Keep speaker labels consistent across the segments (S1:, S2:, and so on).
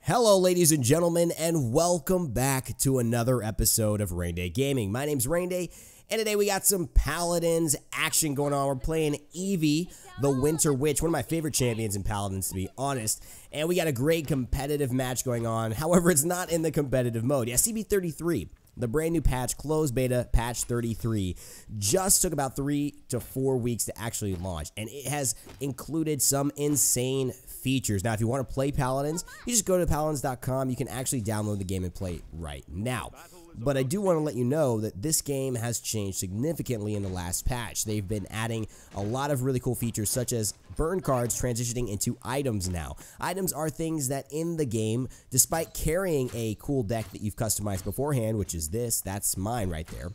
S1: Hello, ladies and gentlemen, and welcome back to another episode of Rain Day Gaming. My name's Rain Day, and today we got some Paladins action going on. We're playing EVIE, the Winter Witch, one of my favorite champions in Paladins, to be honest. And we got a great competitive match going on. However, it's not in the competitive mode. Yeah, CB33, the brand new patch, closed beta, patch 33, just took about 3 to 4 weeks to actually launch, and it has included some insane features. Now, if you want to play Paladins, you just go to paladins.com. You can actually download the game and play right now. But I do want to let you know that this game has changed significantly in the last patch. They've been adding a lot of really cool features, such as burn cards transitioning into items now. Items are things that in the game, despite carrying a cool deck that you've customized beforehand, which is this, that's mine right there.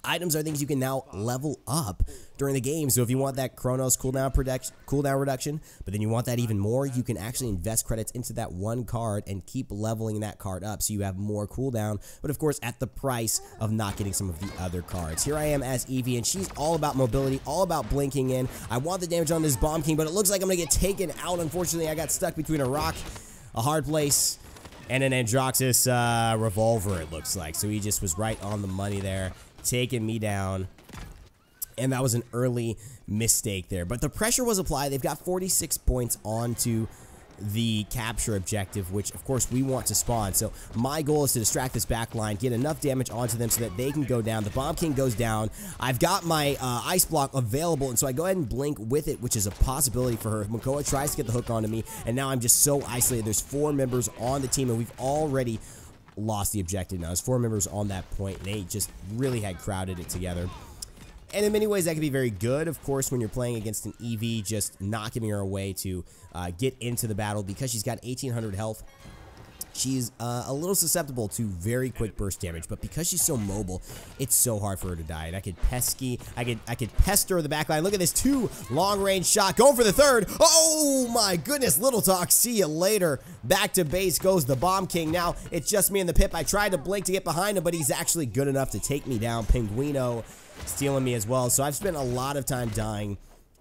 S1: Items are things you can now level up during the game. So if you want that Chronos cooldown reduction, but then you want that even more, you can actually invest credits into that one card and keep leveling that card up so you have more cooldown, but of course at the price of not getting some of the other cards. Here I am as EVIE, and she's all about mobility, all about blinking in. I want the damage on this Bomb King, but it looks like I'm going to get taken out. Unfortunately, I got stuck between a rock, a hard place, and an Androxus revolver, it looks like. So he just was right on the money there, taking me down, and that was an early mistake there. But the pressure was applied. They've got 46 points onto the capture objective, which of course we want to spawn. So my goal is to distract this back line, get enough damage onto them so that they can go down. The Bomb King goes down. I've got my ice block available, and so I go ahead and blink with it, which is a possibility for her. Makoa tries to get the hook onto me, and now I'm just so isolated. There's 4 members on the team, and we've already lost the objective. Now there's 4 members on that point, and they just really had crowded it together. And in many ways that can be very good, of course, when you're playing against an EVIE, just not giving her a way to get into the battle. Because she's got 1800 health, she's a little susceptible to very quick burst damage, but because she's so mobile, it's so hard for her to die. And I could pester the backline. Look at this 2 long-range shot, going for the 3rd. Oh my goodness, little talk, see you later. Back to base goes the Bomb King. Now it's just me and the Pip. I tried to blink to get behind him, but he's actually good enough to take me down. Pinguino stealing me as well. So I've spent a lot of time dying,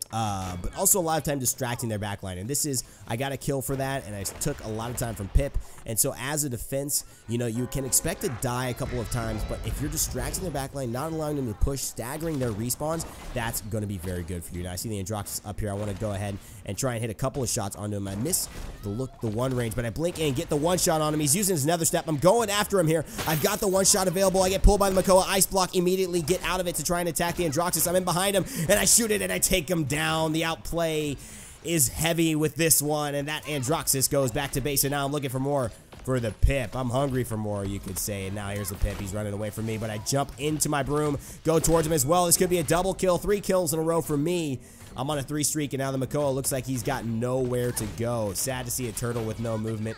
S1: but also a lot of time distracting their backline. And this is, I got a kill for that, and I took a lot of time from Pip. And so as a defense, you know, you can expect to die a couple of times, but if you're distracting their backline, not allowing them to push, staggering their respawns, that's going to be very good for you. Now I see the Androxus up here. I want to go ahead and try and hit a couple of shots onto him. I miss the one range, but I blink in, get the 1 shot on him. He's using his nether step. I'm going after him here. I've got the 1 shot available. I get pulled by the Makoa. Ice block, immediately get out of it to try and attack the Androxus. I'm in behind him, and I shoot it, and I take him down. The outplay is heavy with this one, and that Androxus goes back to base, and now I'm looking for more for the Pip. I'm hungry for more, you could say, and now here's the Pip. He's running away from me, but I jump into my broom, go towards him as well. This could be a double kill, 3 kills in a row for me. I'm on a 3 streak, and now the Makoa looks like he's got nowhere to go. Sad to see a turtle with no movement.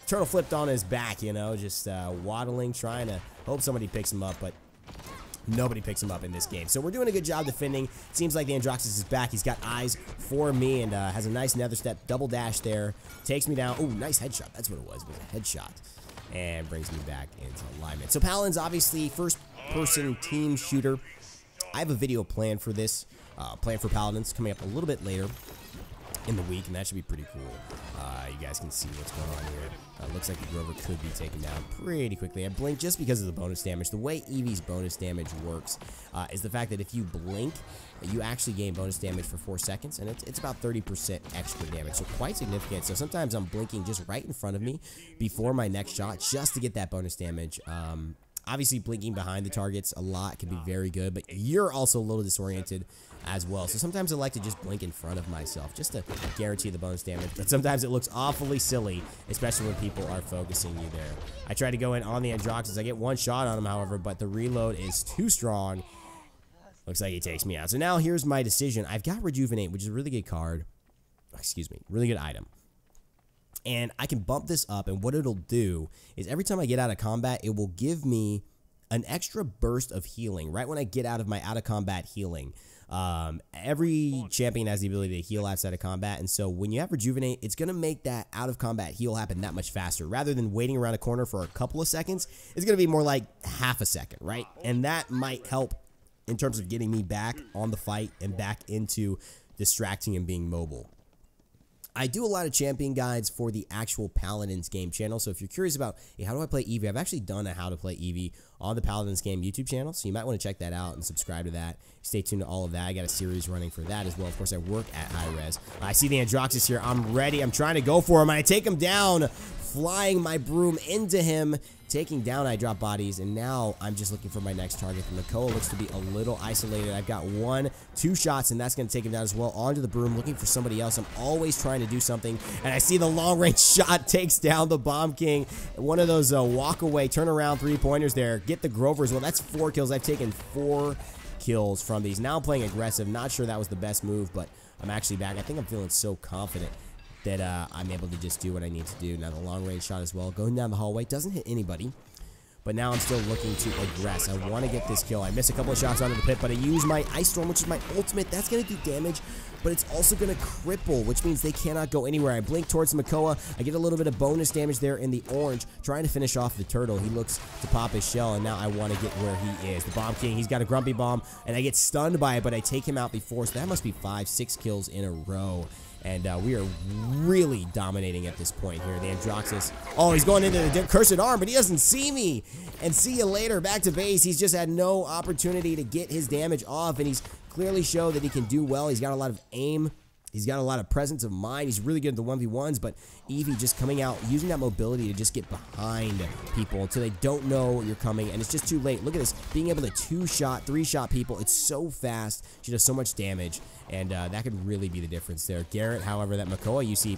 S1: Turtle flipped on his back, you know, just waddling, trying to hope somebody picks him up, but nobody picks him up in this game. So we're doing a good job defending. Seems like the Androxus is back. He's got eyes for me, and has a nice nether step, double dash there. Takes me down. Oh, nice headshot. That's what it was a headshot. And brings me back into alignment. So Paladins, obviously, first-person team shooter. I have a video planned for this, planned for Paladins, coming up a little bit later in the week, and that should be pretty cool. You guys can see what's going on here. Looks like the Grover could be taken down pretty quickly. I blinked just because of the bonus damage. The way EVIE's bonus damage works is the fact that if you blink, you actually gain bonus damage for 4 seconds, and it's about 30% extra damage, so quite significant. So sometimes I'm blinking just right in front of me before my next shot just to get that bonus damage. Obviously, blinking behind the targets a lot can be very good, but you're also a little disoriented as well. So sometimes I like to just blink in front of myself just to guarantee the bonus damage, but sometimes it looks awfully silly, especially when people are focusing you there. I try to go in on the Androxus. I get 1 shot on him, however, but the reload is too strong. Looks like he takes me out. So now here's my decision. I've got Rejuvenate, which is a really good card. Excuse me, really good item. And I can bump this up, and what it'll do is every time I get out of combat, it will give me an extra burst of healing right when I get out of my out-of-combat healing. Every champion has the ability to heal outside of combat, and so when you have Rejuvenate, it's going to make that out-of-combat heal happen that much faster. Rather than waiting around a corner for a couple of seconds, it's going to be more like half a second, right? And that might help in terms of getting me back on the fight and back into distracting and being mobile. I do a lot of champion guides for the actual Paladins game channel, so if you're curious about, hey, how do I play EVIE, I've actually done a how to play EVIE on the Paladins game YouTube channel, so you might want to check that out and subscribe to that. Stay tuned to all of that. I got a series running for that as well. Of course, I work at high res. I see the Androxus here. I'm ready. I'm trying to go for him. I take him down, flying my broom into him, taking down, I drop bodies, and now I'm just looking for my next target. The Makoa looks to be a little isolated. I've got 2 shots, and that's going to take him down as well. Onto the broom, looking for somebody else. I'm always trying to do something, and I see the long-range shot takes down the Bomb King. One of those walk-away, turn-around three-pointers there. Get the Grover as well. That's 4 kills. I've taken 4 kills from these. Now I'm playing aggressive. Not sure that was the best move, but I'm actually back. I think I'm feeling so confident that I'm able to just do what I need to do. Now the long-range shot as well, going down the hallway, doesn't hit anybody, but now I'm still looking to aggress. I want to get this kill. I miss a couple of shots onto the pit, but I use my Ice Storm, which is my ultimate. That's going to do damage, but it's also going to cripple, which means they cannot go anywhere. I blink towards the Makoa. I get a little bit of bonus damage there in the orange, trying to finish off the turtle. He looks to pop his shell, and now I want to get where he is. The Bomb King, he's got a Grumpy Bomb, and I get stunned by it, but I take him out before, so that must be 5-6 kills in a row. And we are really dominating at this point here. The Androxus, oh, he's going into the cursed arm, but he doesn't see me. And see you later, back to base. He's just had no opportunity to get his damage off, and he's clearly showed that he can do well. He's got a lot of aim. He's got a lot of presence of mind. He's really good at the 1v1s, but EVIE just coming out, using that mobility to just get behind people until they don't know you're coming, and it's just too late. Look at this, being able to 2-shot, 3-shot people. It's so fast. She does so much damage, and that could really be the difference there. Garrett, however, that Makoa you see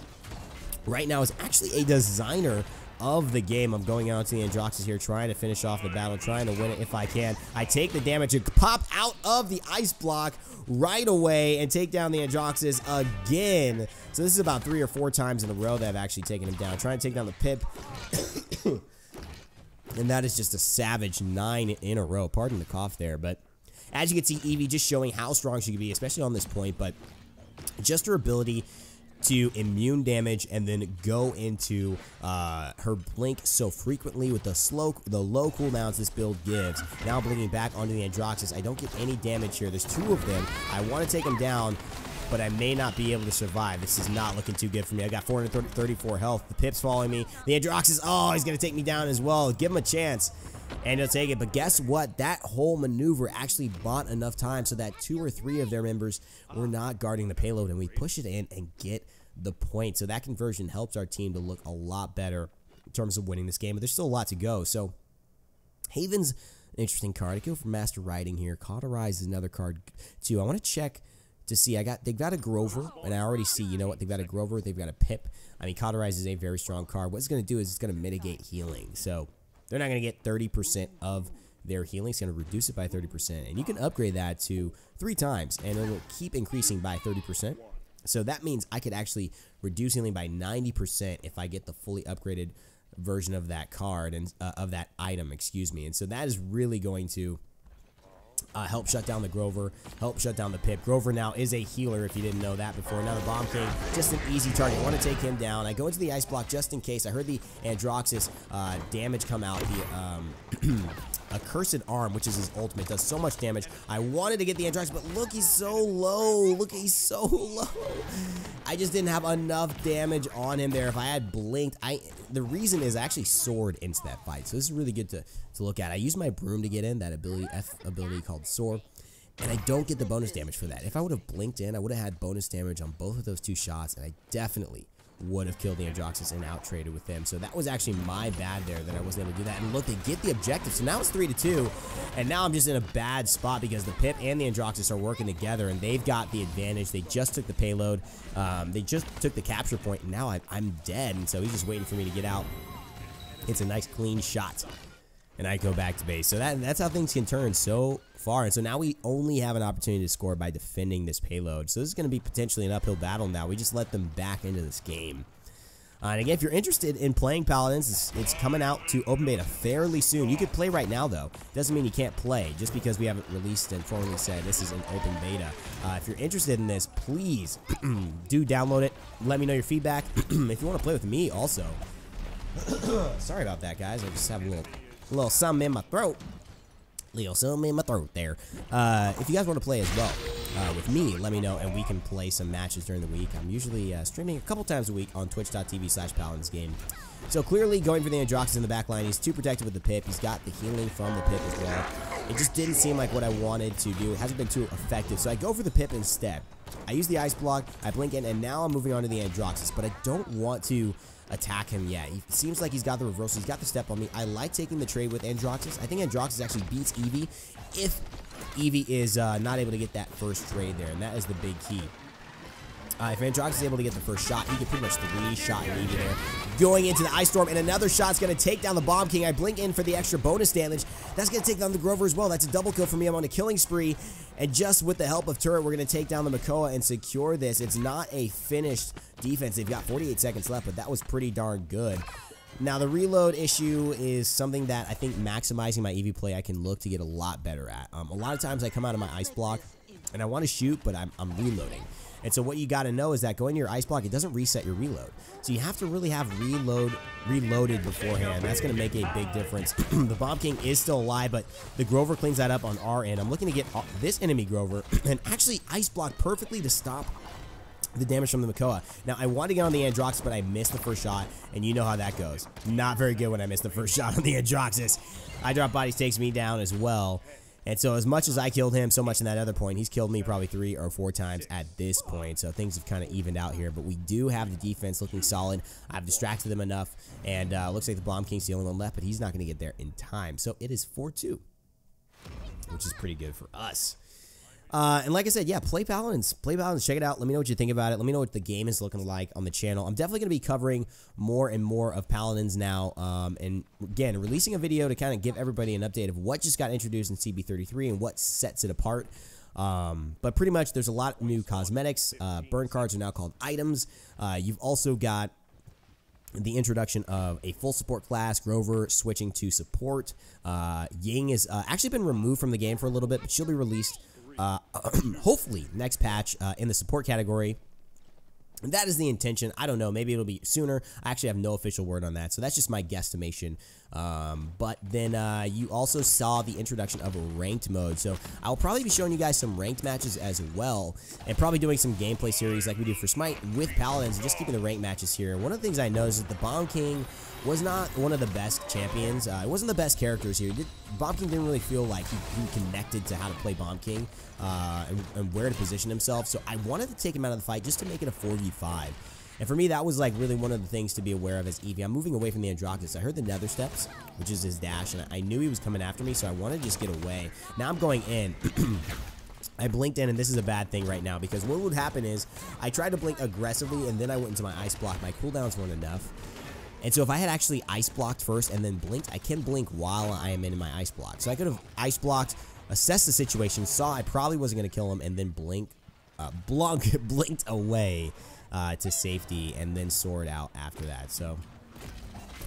S1: right now is actually a designer of the game. I'm going out to the Androxus here, trying to finish off the battle, trying to win it if I can. I take the damage and pop out of the ice block right away and take down the Androxus again. So this is about 3 or 4 times in a row that I've actually taken him down. Trying to take down the Pip. And that is just a savage 9 in a row. Pardon the cough there, but as you can see, EVIE just showing how strong she can be, especially on this point, but just her ability to immune damage and then go into her blink so frequently with the low cooldowns this build gives. Now blinking back onto the Androxus. I don't get any damage here. There's 2 of them. I want to take them down, but I may not be able to survive. This is not looking too good for me. I got 434 health. The Pip's following me. The Androxus, oh, he's going to take me down as well. Give him a chance, and he'll take it. But guess what? That whole maneuver actually bought enough time so that 2 or 3 of their members were not guarding the payload, and we push it in and get the point. So that conversion helps our team to look a lot better in terms of winning this game, but there's still a lot to go. So Haven's an interesting card. I go for Master Riding here. Cauterize is another card too. I want to check to see. They've got a Grover, and I already see, you know what, they've got a Grover, they've got a Pip. I mean, Cauterize is a very strong card. What it's going to do is it's going to mitigate healing. So they're not going to get 30% of their healing. It's going to reduce it by 30%, and you can upgrade that to 3 times, and it'll keep increasing by 30%. So that means I could actually reduce healing by 90% if I get the fully upgraded version of that card and of that item, excuse me. And so that is really going to help shut down the Grover, help shut down the Pip. Grover now is a healer, if you didn't know that before. Now the Bomb King, just an easy target. I want to take him down. I go into the ice block just in case. I heard the Androxus damage come out. The Accursed Arm, which is his ultimate, does so much damage. I wanted to get the Androxus, but look, he's so low. Look, he's so low. I just didn't have enough damage on him there. If I had blinked, the reason is I actually soared into that fight. So this is really good to look at. I use my broom to get in, that ability called Soar, and I don't get the bonus damage for that. If I would have blinked in, I would have had bonus damage on both of those 2 shots, and I definitely would have killed the Androxus and out-traded with them. So that was actually my bad there that I wasn't able to do that. And look, they get the objective. So now it's 3-2, and now I'm just in a bad spot because the Pip and the Androxus are working together, and they've got the advantage. They just took the payload. They just took the capture point, and now I'm dead, and so he's just waiting for me to get out. It's a nice, clean shot, and I go back to base. So that's how things can turn so far. And so now we only have an opportunity to score by defending this payload. So this is going to be potentially an uphill battle now. We just let them back into this game. And again, if you're interested in playing Paladins, it's coming out to open beta fairly soon. You could play right now, though. Doesn't mean you can't play just because we haven't released and formally said this is an open beta. If you're interested in this, please do download it. Let me know your feedback. If you want to play with me also. Sorry about that, guys. I just have a little something in my throat. Little something in my throat there. If you guys want to play as well, with me, let me know, and we can play some matches during the week. I'm usually streaming a couple times a week on twitch.tv/PalaDinsGame. So clearly going for the Androxus in the back line. He's too protected with the pip. He's got the healing from the pip as well. It just didn't seem like what I wanted to do. It hasn't been too effective, so I go for the pip instead. I use the ice block, I blink in, and now I'm moving on to the Androxus, but I don't want to attack him yet. He seems like he's got the reversal. He's got the step on me. I like taking the trade with Androxus. I think Androxus actually beats EVIE if EVIE is not able to get that first trade there, and that is the big key. If Androxus is able to get the first shot, he can pretty much three-shot EVIE there. Going into the Ice Storm, and another shot's going to take down the Bomb King. I blink in for the extra bonus damage. That's going to take down the Grover as well. That's a double kill for me. I'm on a killing spree. And just with the help of Turret, we're going to take down the Makoa and secure this. It's not a finished defense. They've got 48 seconds left, but that was pretty darn good. Now, the reload issue is something that I think maximizing my EVIE play I can look to get a lot better at. A lot of times I come out of my ice block, and I want to shoot, but I'm reloading. And so what you got to know is that going to your ice block, it doesn't reset your reload. So you have to really have reloaded beforehand. That's going to make a big difference. The Bomb King is still alive, but the Grover cleans that up on our end. I'm looking to get this enemy Grover and actually ice block perfectly to stop the damage from the Makoa. Now, I want to get on the Androxus, but I missed the first shot, and you know how that goes. Not very good when I missed the first shot on the Androxus. I drop bodies takes me down as well. And so as much as I killed him so much in that other point, he's killed me probably 3 or 4 times at this point. So things have kind of evened out here. But we do have the defense looking solid. I've distracted them enough. And looks like the Bomb King's the only one left, but he's not going to get there in time. So it is 4-2, which is pretty good for us. And like I said, yeah, play Paladins. Play Paladins. Check it out. Let me know what you think about it. Let me know what the game is looking like on the channel. I'm definitely going to be covering more and more of Paladins now. And again, releasing a video to kind of give everybody an update of what just got introduced in CB33 and what sets it apart. But pretty much there's a lot of new cosmetics. Burn cards are now called items. You've also got the introduction of a full support class, Grover switching to support. Ying has actually been removed from the game for a little bit, but she'll be released hopefully next patch in the support category. And that is the intention. I don't know. Maybe it'll be sooner. I actually have no official word on that, so that's just my guesstimation. But then you also saw the introduction of a ranked mode, so I'll probably be showing you guys some ranked matches as well, and probably doing some gameplay series like we do for Smite with Paladins, and just keeping the ranked matches here. One of the things I noticed is that the Bomb King was not one of the best champions. It wasn't the best characters here. Bomb King didn't really feel like he connected to how to play Bomb King and where to position himself. So I wanted to take him out of the fight just to make it a 4v5. And for me, that was like really one of the things to be aware of as EVIE. I'm moving away from the Androxus. I heard the Nether Steps, which is his dash, and I knew he was coming after me, so I wanted to just get away. Now I'm going in. I blinked in, and this is a bad thing right now, because what would happen is I tried to blink aggressively, and then I went into my ice block. My cooldowns weren't enough. And so if I had actually ice blocked first and then blinked, I can blink while I am in my ice block. So I could have ice blocked, assessed the situation, saw I probably wasn't going to kill him, and then blinked away to safety, and then sword out after that. So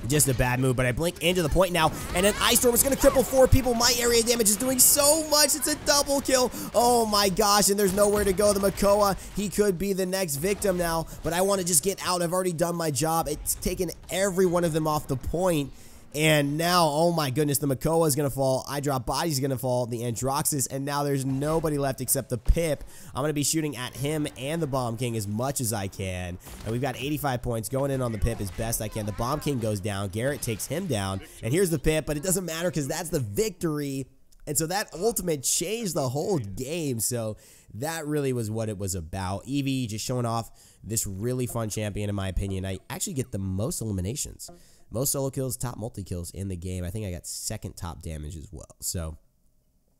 S1: just a bad move, but I blink into the point now, and an Ice Storm is going to cripple 4 people. My area damage is doing so much. It's a double kill. Oh my gosh, and there's nowhere to go. The Makoa, he could be the next victim now, but I want to just get out. I've already done my job. It's taken every one of them off the point. And now, oh my goodness, the Makoa is going to fall. I drop body's going to fall. The Androxus, and now there's nobody left except the Pip. I'm going to be shooting at him and the Bomb King as much as I can. And we've got 85 points going in on the Pip as best I can. The Bomb King goes down. Garrett takes him down. And here's the Pip, but it doesn't matter because that's the victory. And so that ultimate changed the whole game. So that really was what it was about. EVIE just showing off this really fun champion, in my opinion. I actually get the most eliminations. Most solo kills, top multi-kills in the game. I think I got second top damage as well. So,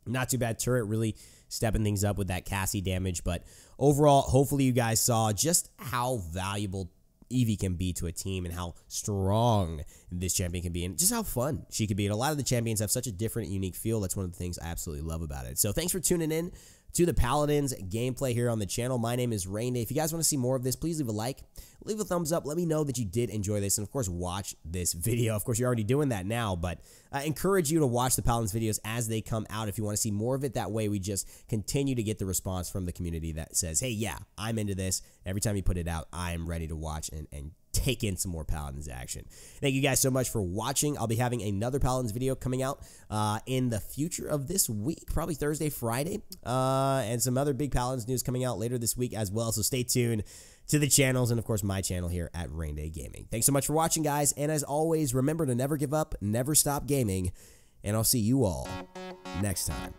S1: not too bad. Turret really stepping things up with that Cassie damage. But overall, hopefully you guys saw just how valuable EVIE can be to a team and how strong this champion can be and just how fun she could be. And a lot of the champions have such a different, unique feel. That's one of the things I absolutely love about it. So, thanks for tuning in to the Paladins gameplay here on the channel. My name is Rain Day. If you guys want to see more of this, please leave a like, leave a thumbs up. Let me know that you did enjoy this, and of course, watch this video. Of course, you're already doing that now, but I encourage you to watch the Paladins videos as they come out if you want to see more of it. That way, we just continue to get the response from the community that says, hey, yeah, I'm into this. Every time you put it out, I am ready to watch and take in some more Paladins action. Thank you guys so much for watching. I'll be having another Paladins video coming out in the future of this week, probably Thursday, Friday, and some other big Paladins news coming out later this week as well. So stay tuned to the channels and, of course, my channel here at Rainday Gaming. Thanks so much for watching, guys. And as always, remember to never give up, never stop gaming, and I'll see you all next time.